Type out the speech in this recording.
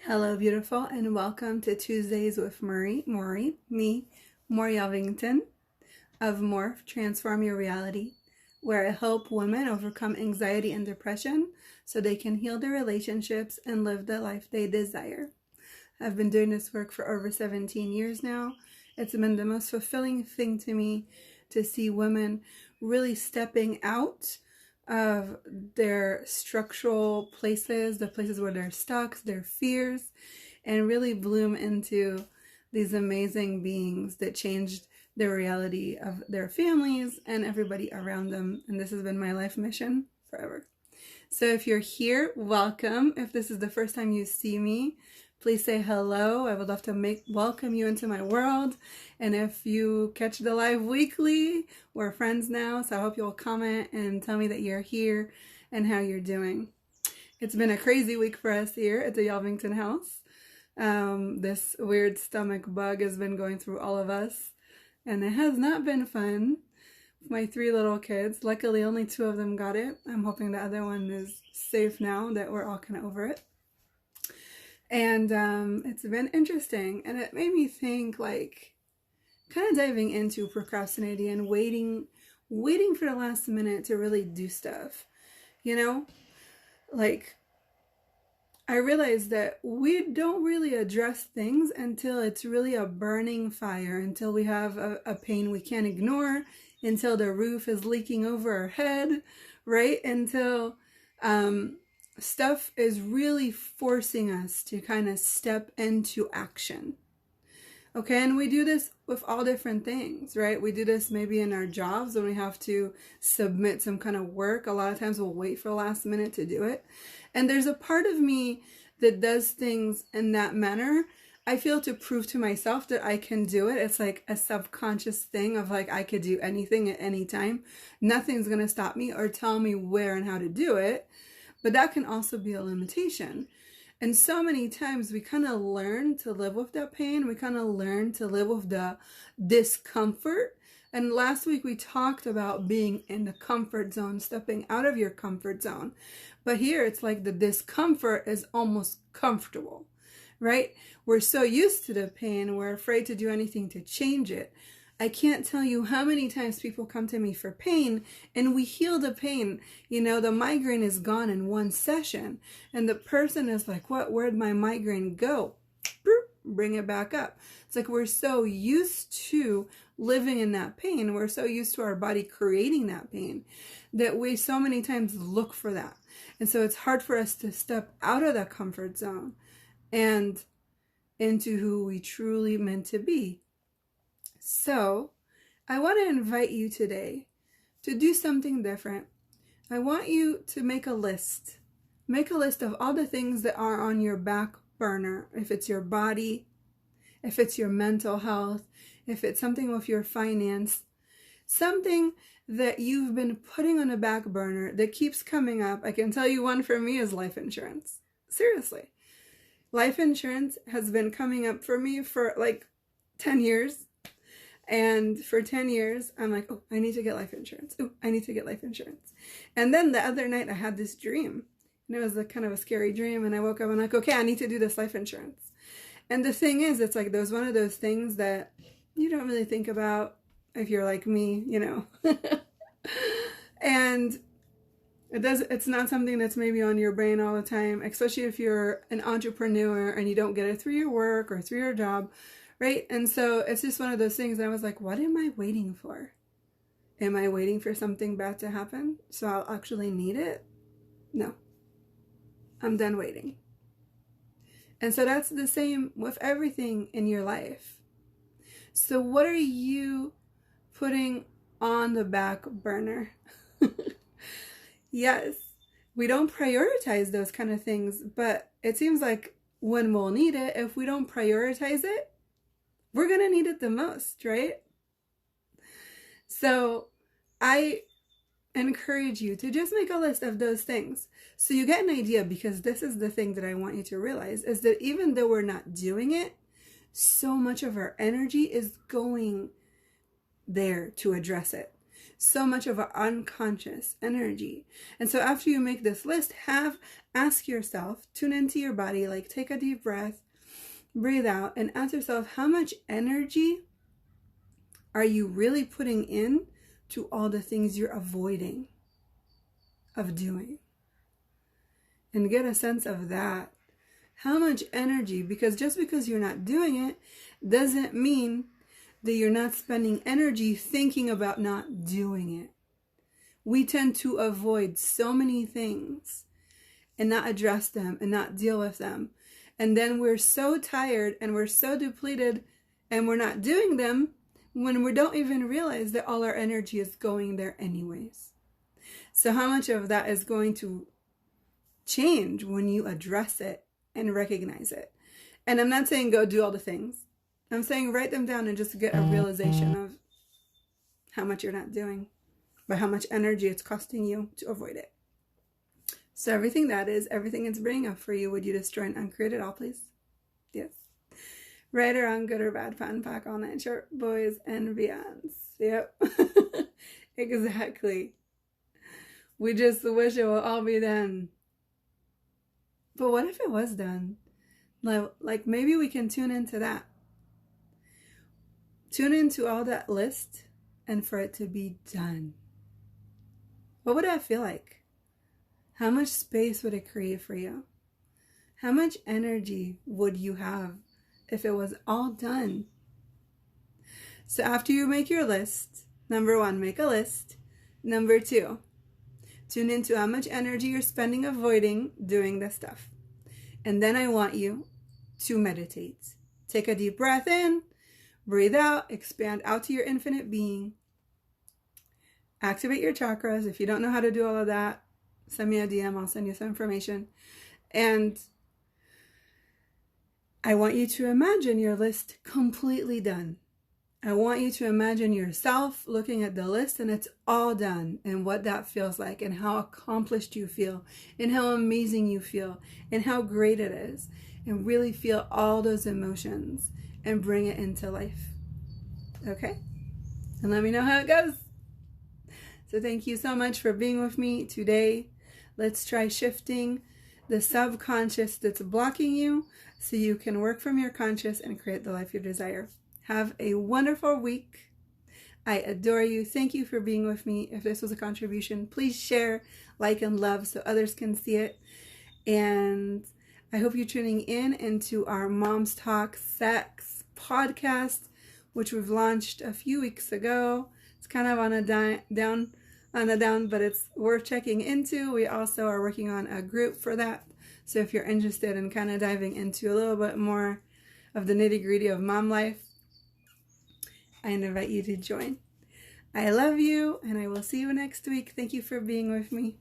Hello, beautiful, and welcome to Tuesdays with me, Maury Ovington of Morph Transform Your Reality, where I help women overcome anxiety and depression so they can heal their relationships and live the life they desire. I've been doing this work for over 17 years now. It's been the most fulfilling thing to me to see women really stepping out of their structural places, the places where they're stuck, their fears, and really bloom into these amazing beings that changed the reality of their families and everybody around them. And this has been my life mission forever. So if you're here, welcome. If this is the first time you see me, please say hello. I would love to welcome you into my world. And if you catch the live weekly, we're friends now. So I hope you'll comment and tell me that you're here and how you're doing. It's been a crazy week for us here at the Yelvington house. This weird stomach bug has been going through all of us, and it has not been fun. My 3 little kids, luckily only 2 of them got it. I'm hoping the other one is safe now that we're all kind of over it. And it's been interesting, and it made me think, like, kind of diving into procrastinating and waiting for the last minute to really do stuff, you know? Like, I realized that we don't really address things until it's really a burning fire, until we have a pain we can't ignore, until the roof is leaking over our head, right? Until stuff is really forcing us to kind of step into action. Okay, and we do this with all different things, right? We do this maybe in our jobs when we have to submit some kind of work. A lot of times we'll wait for the last minute to do it. And there's a part of me that does things in that manner. I feel to prove to myself that I can do it. It's like a subconscious thing of like, I could do anything at any time. Nothing's going to stop me or tell me where and how to do it. But that can also be a limitation. And so many times we kind of learn to live with that pain. We kind of learn to live with the discomfort. And last week we talked about being in the comfort zone, stepping out of your comfort zone. But here it's like the discomfort is almost comfortable, right? We're so used to the pain, we're afraid to do anything to change it. I can't tell you how many times people come to me for pain and we heal the pain. You know, the migraine is gone in one session and the person is like, what? Where'd my migraine go? Bring it back up. It's like we're so used to living in that pain. We're so used to our body creating that pain that we so many times look for that. And so it's hard for us to step out of that comfort zone and into who we truly meant to be. So I want to invite you today to do something different. I want you to make a list. Make a list of all the things that are on your back burner. If it's your body, if it's your mental health, if it's something with your finance, something that you've been putting on a back burner that keeps coming up. I can tell you one for me is life insurance. Seriously. Life insurance has been coming up for me for like 10 years. And for 10 years, I'm like, oh, I need to get life insurance. Oh, I need to get life insurance. And then the other night I had this dream. And it was like kind of a scary dream. And I woke up and I'm like, okay, I need to do this life insurance. And the thing is, it's like there's one of those things that you don't really think about if you're like me, you know. And it's not something that's maybe on your brain all the time, especially if you're an entrepreneur and you don't get it through your work or through your job. Right? And so it's just one of those things. I was like, what am I waiting for? Am I waiting for something bad to happen so I'll actually need it? No. I'm done waiting. And so that's the same with everything in your life. So what are you putting on the back burner? Yes, we don't prioritize those kind of things, but it seems like when we'll need it, if we don't prioritize it, we're going to need it the most, right? So I encourage you to just make a list of those things so you get an idea, because this is the thing that I want you to realize is that even though we're not doing it, so much of our energy is going there to address it. so much of our unconscious energy. And so after you make this list, ask yourself, tune into your body, like take a deep breath, breathe out, and ask yourself, how much energy are you really putting in to all the things you're avoiding of doing? And get a sense of that. How much energy? Because just because you're not doing it doesn't mean that you're not spending energy thinking about not doing it. We tend to avoid so many things and not address them and not deal with them. And then we're so tired and we're so depleted and we're not doing them when we don't even realize that all our energy is going there anyways. So how much of that is going to change when you address it and recognize it? And I'm not saying go do all the things. I'm saying write them down and just get a realization of how much you're not doing, but how much energy it's costing you to avoid it. So everything it's bringing up for you, would you destroy and uncreate it all, please? Yes. Right or wrong, good or bad, fat and pack, all night short, boys and beyonds. Yep. Exactly. We just wish it will all be done. But what if it was done? Like maybe we can tune into that. Tune into all that list and for it to be done. What would that feel like? How much space would it create for you? How much energy would you have if it was all done? So after you make your list, number 1, make a list. Number 2, tune into how much energy you're spending avoiding doing this stuff. And then I want you to meditate. Take a deep breath in, breathe out, expand out to your infinite being. Activate your chakras. If you don't know how to do all of that, send me a DM. I'll send you some information. And I want you to imagine your list completely done. I want you to imagine yourself looking at the list and it's all done, and what that feels like, and how accomplished you feel, and how amazing you feel, and how great it is. And really feel all those emotions and bring it into life. Okay? And let me know how it goes. So thank you so much for being with me today. Let's try shifting the subconscious that's blocking you so you can work from your conscious and create the life you desire. Have a wonderful week. I adore you. Thank you for being with me. If this was a contribution, please share, like, and love so others can see it. And I hope you're tuning in into our Moms Talk Sex podcast, which we've launched a few weeks ago. It's kind of on a down, but it's worth checking into. We also are working on a group for that. So if you're interested in kind of diving into a little bit more of the nitty-gritty of mom life, I invite you to join. I love you, and I will see you next week. Thank you for being with me.